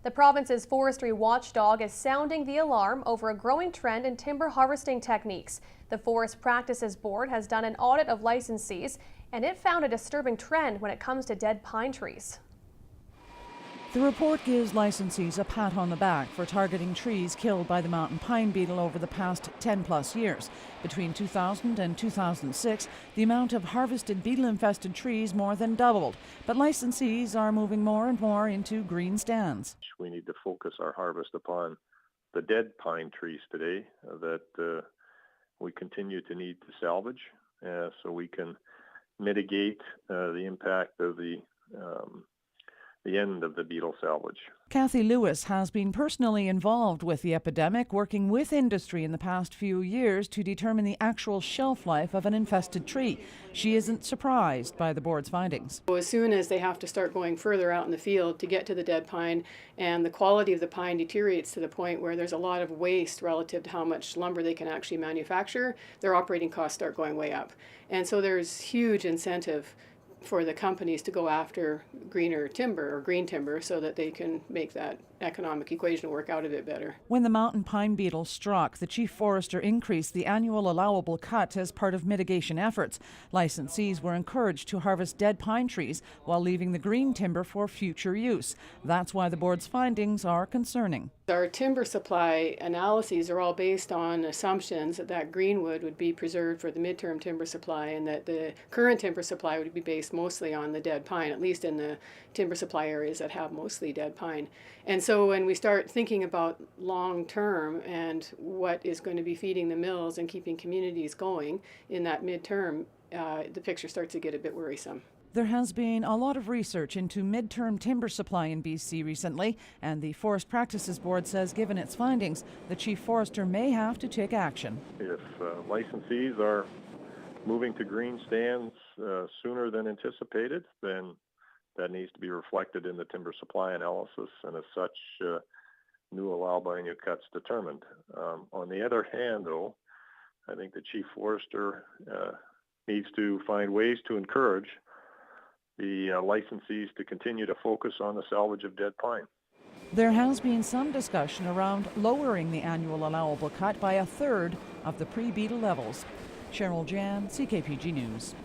The province's forestry watchdog is sounding the alarm over a growing trend in timber harvesting techniques. The Forest Practices Board has done an audit of licensees, and it found a disturbing trend when it comes to dead pine trees. The report gives licensees a pat on the back for targeting trees killed by the mountain pine beetle over the past 10+ years. Between 2000 and 2006, the amount of harvested beetle-infested trees more than doubled. But licensees are moving more and more into green stands. We need to focus our harvest upon the dead pine trees today that we continue to need to salvage so we can mitigate the impact of the end of the beetle salvage. Kathy Lewis has been personally involved with the epidemic, working with industry in the past few years to determine the actual shelf life of an infested tree. She isn't surprised by the board's findings. As soon as they have to start going further out in the field to get to the dead pine, and the quality of the pine deteriorates to the point where there's a lot of waste relative to how much lumber they can actually manufacture, their operating costs start going way up. And so there's huge incentive for the companies to go after greener timber or green timber so that they can make that economic equation work out a bit better. When the mountain pine beetle struck, the chief forester increased the annual allowable cut as part of mitigation efforts. Licensees were encouraged to harvest dead pine trees while leaving the green timber for future use. That's why the board's findings are concerning. Our timber supply analyses are all based on assumptions that greenwood would be preserved for the midterm timber supply and that the current timber supply would be based mostly on the dead pine, at least in the timber supply areas that have mostly dead pine. And so when we start thinking about long term and what is going to be feeding the mills and keeping communities going in that midterm, the picture starts to get a bit worrisome. There has been a lot of research into midterm timber supply in BC recently, and the Forest Practices Board says given its findings, the chief forester may have to take action. If licensees are moving to green stands sooner than anticipated, then that needs to be reflected in the timber supply analysis, and as such, new allowable annual cuts determined. On the other hand, though, I think the chief forester needs to find ways to encourage the licensees to continue to focus on the salvage of dead pine. There has been some discussion around lowering the annual allowable cut by 1/3 of the pre-beetle levels. Cheryl Jan, CKPG News.